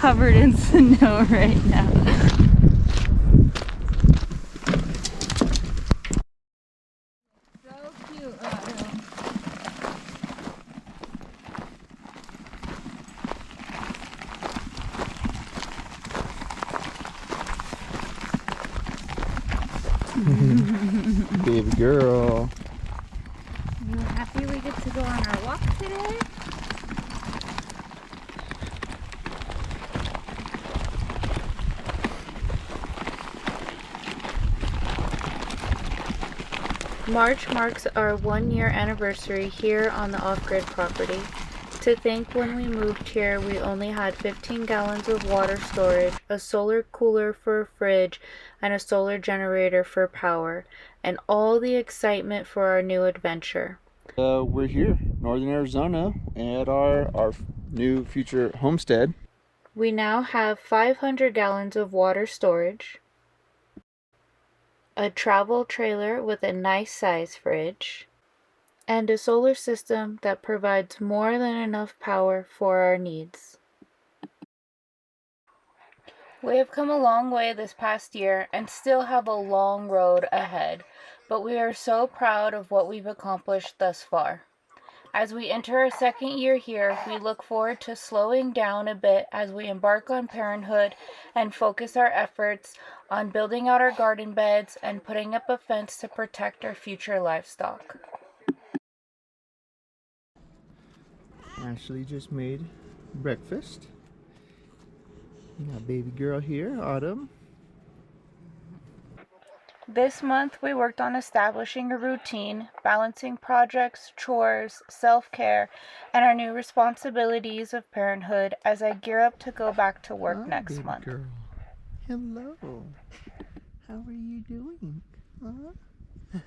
covered in snow right now. So cute, Autumn. Baby girl. You happy we get to go on our walk today? March marks our 1-year anniversary here on the off-grid property. To think when we moved here we only had 15 gallons of water storage, a solar cooler for a fridge, and a solar generator for power, and all the excitement for our new adventure. We're here, Northern Arizona, at our new future homestead. We now have 500 gallons of water storage, a travel trailer with a nice size fridge, and a solar system that provides more than enough power for our needs. We have come a long way this past year and still have a long road ahead, but we are so proud of what we've accomplished thus far. As we enter our 2nd year here, we look forward to slowing down a bit as we embark on parenthood and focus our efforts on building out our garden beds and putting up a fence to protect our future livestock. Ashley just made breakfast. We got baby girl here, Autumn. This month, we worked on establishing a routine, balancing projects, chores, self-care, and our new responsibilities of parenthood as I gear up to go back to work next baby month. Girl. Hello. How are you doing? Huh?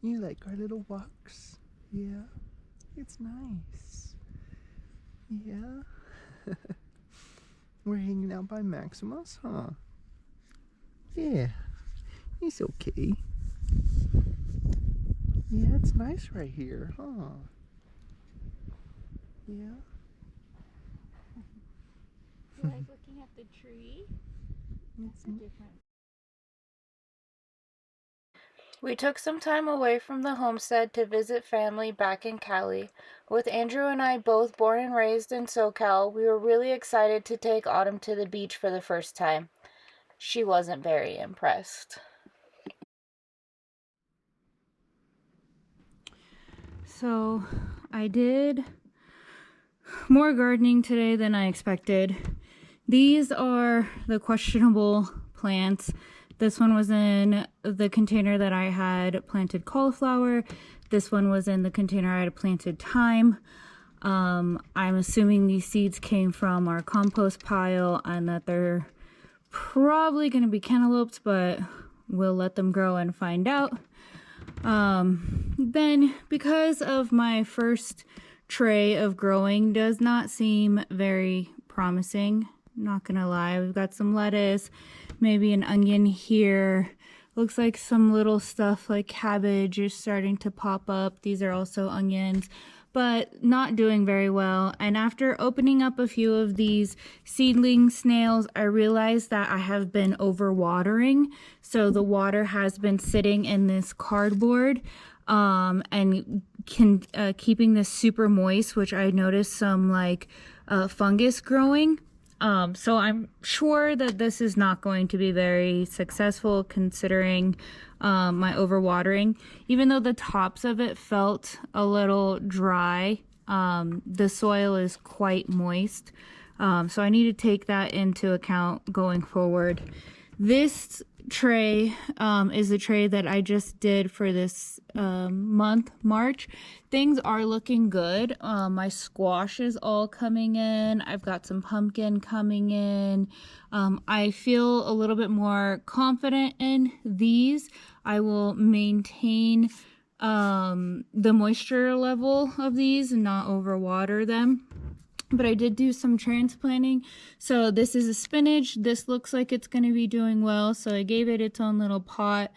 You like our little walks? Yeah. It's nice. Yeah. We're hanging out by Maximus, huh? Yeah. He's okay. Yeah, it's nice right here, huh? Yeah. You like looking at the tree? That's a different. We took some time away from the homestead to visit family back in Cali. With Andrew and I both born and raised in SoCal, we were really excited to take Autumn to the beach for the first time. She wasn't very impressed. So I did more gardening today than I expected. These are the questionable plants. This one was in the container that I had planted cauliflower. This one was in the container I had planted thyme. I'm assuming these seeds came from our compost pile and that they're probably going to be cantaloupes, but we'll let them grow and find out. Then because of my first tray of growing does not seem very promising, not gonna lie. We've got some lettuce, maybe an onion here. Looks like some little stuff like cabbage is starting to pop up. These are also onions, but not doing very well. And after opening up a few of these seedling snails, I realized that I have been overwatering. So the water has been sitting in this cardboard and keeping this super moist, which I noticed some like fungus growing. So I'm sure that this is not going to be very successful considering my overwatering. Even though the tops of it felt a little dry, the soil is quite moist. So I need to take that into account going forward. This tray is a tray that I just did for this month, March. Things are looking good. My squash is all coming in. I've got some pumpkin coming in. I feel a little bit more confident in these. I will maintain the moisture level of these and not overwater them. But I did do some transplanting. So this is a spinach. This looks like it's going to be doing well. So I gave it its own little pot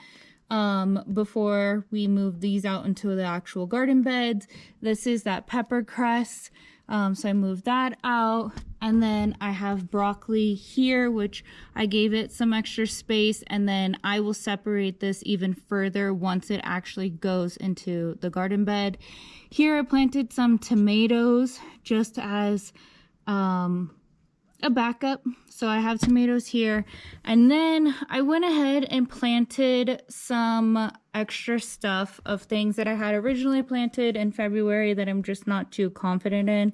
before we moved these out into the actual garden beds. This is that pepper cress. So I moved that out. And then I have broccoli here, which I gave it some extra space, and then I will separate this even further once it actually goes into the garden bed. Here I planted some tomatoes just as a backup. So I have tomatoes here, and then I went ahead and planted some extra stuff of things that I had originally planted in February that I'm just not too confident in.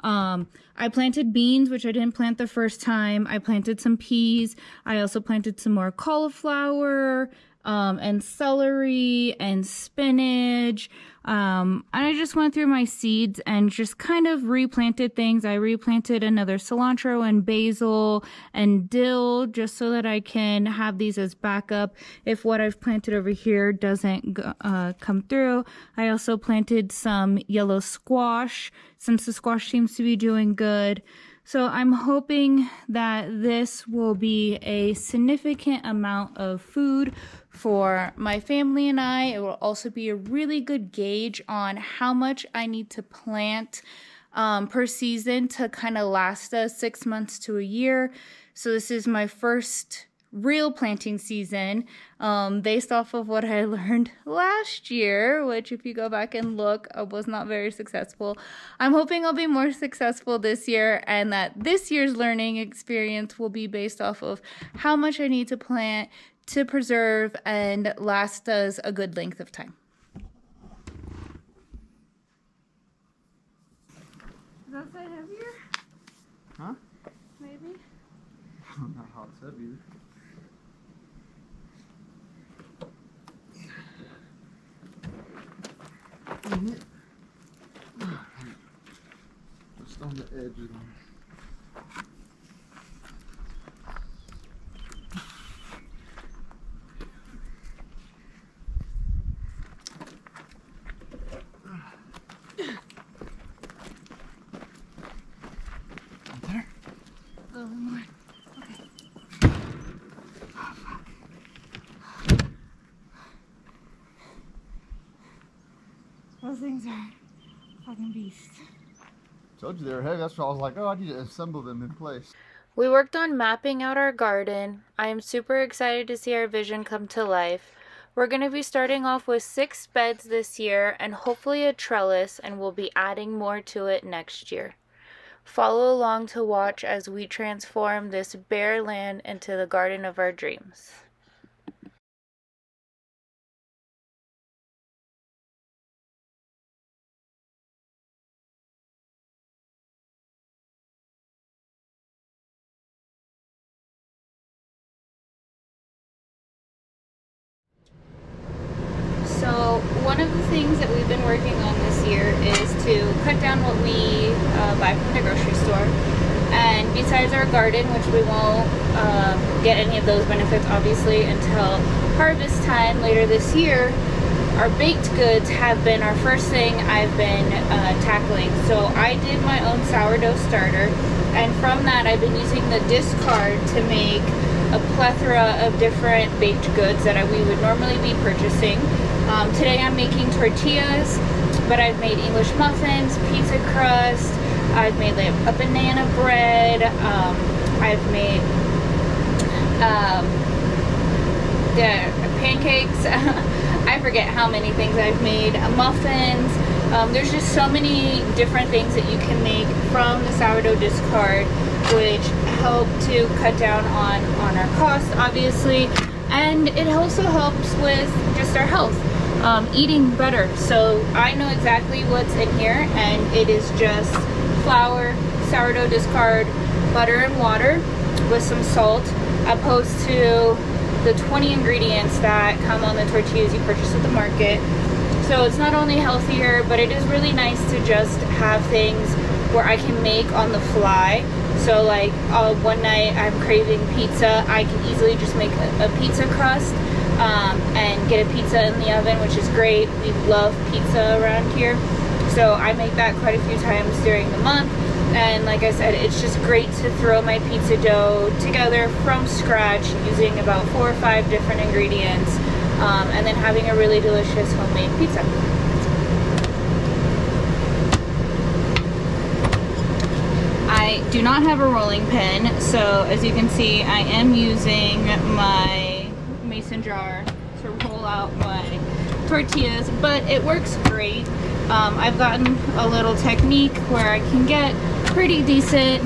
I planted beans, which I didn't plant the first time. I planted some peas. I also planted some more cauliflower, and celery and spinach. And I just went through my seeds and just kind of replanted things. I replanted another cilantro and basil and dill just so that I can have these as backup if what I've planted over here doesn't come through. I also planted some yellow squash since the squash seems to be doing good. So I'm hoping that this will be a significant amount of food for my family and I. It will also be a really good gauge on how much I need to plant per season to kind of last us 6 months to a year. So this is my first real planting season based off of what I learned last year, which if you go back and look, I was not very successful. I'm hoping I'll be more successful this year, and that this year's learning experience will be based off of how much I need to plant to preserve and last us a good length of time. Is that side heavier? Huh? Maybe? Not hot as heavy either. Just on the edge of them. There? A little more. Okay. Those things are fucking beasts. Told you they were heavy. That's why I was like, oh, I need to assemble them in place. We worked on mapping out our garden. I am super excited to see our vision come to life. We're going to be starting off with 6 beds this year and hopefully a trellis, and we'll be adding more to it next year. Follow along to watch as we transform this bare land into the garden of our dreams. So one of the things that we've been working on this year is to cut down what we buy from the grocery store. And besides our garden, which we won't get any of those benefits obviously until harvest time later this year, our baked goods have been our first thing I've been tackling. So I did my own sourdough starter, and from that I've been using the discard to make a plethora of different baked goods that we would normally be purchasing. Today I'm making tortillas, but I've made English muffins, pizza crust, I've made like a banana bread, I've made the pancakes, I forget how many things I've made, muffins. There's just so many different things that you can make from the sourdough discard, which help to cut down on our costs, obviously, and it also helps with just our health, eating better. So I know exactly what's in here, and it is just flour, sourdough discard, butter and water with some salt, opposed to the 20 ingredients that come on the tortillas you purchase at the market. So it's not only healthier, but it is really nice to just have things where I can make on the fly. So like one night I'm craving pizza, I can easily just make a pizza crust and get a pizza in the oven, which is great. We love pizza around here, so I make that quite a few times during the month. And like I said, it's just great to throw my pizza dough together from scratch using about 4 or 5 different ingredients, and then having a really delicious homemade pizza. I do not have a rolling pin, so as you can see, I am using my mason jar to roll out my tortillas, but it works great. I've gotten a little technique where I can get pretty decent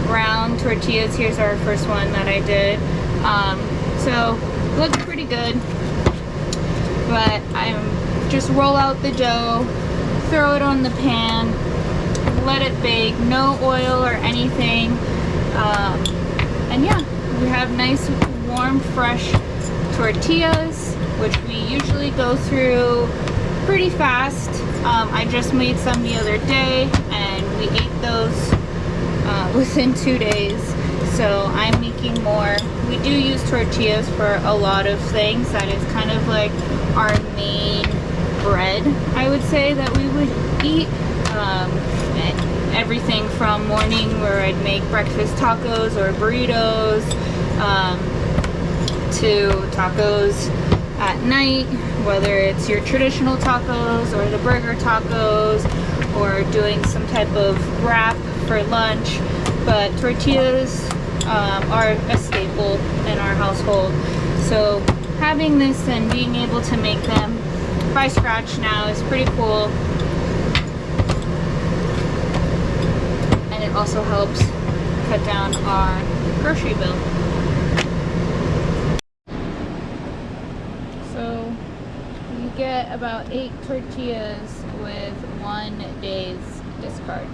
round tortillas. Here's our first one that I did. So looks pretty good, but I'm just roll out the dough, throw it on the pan, let it bake, no oil or anything, and yeah, we have nice warm fresh tortillas, which we usually go through pretty fast. I just made some the other day and we ate those within 2 days, so I'm making more. We do use tortillas for a lot of things. That is kind of like our main bread, I would say, that we would eat. Everything from morning where I'd make breakfast tacos or burritos, to tacos at night, whether it's your traditional tacos or the burger tacos, or doing some type of wrap for lunch. But tortillas are a staple in our household, so having this and being able to make them by scratch now is pretty cool. And it also helps cut down our grocery bill. So you get about 8 tortillas with 1 day's discard.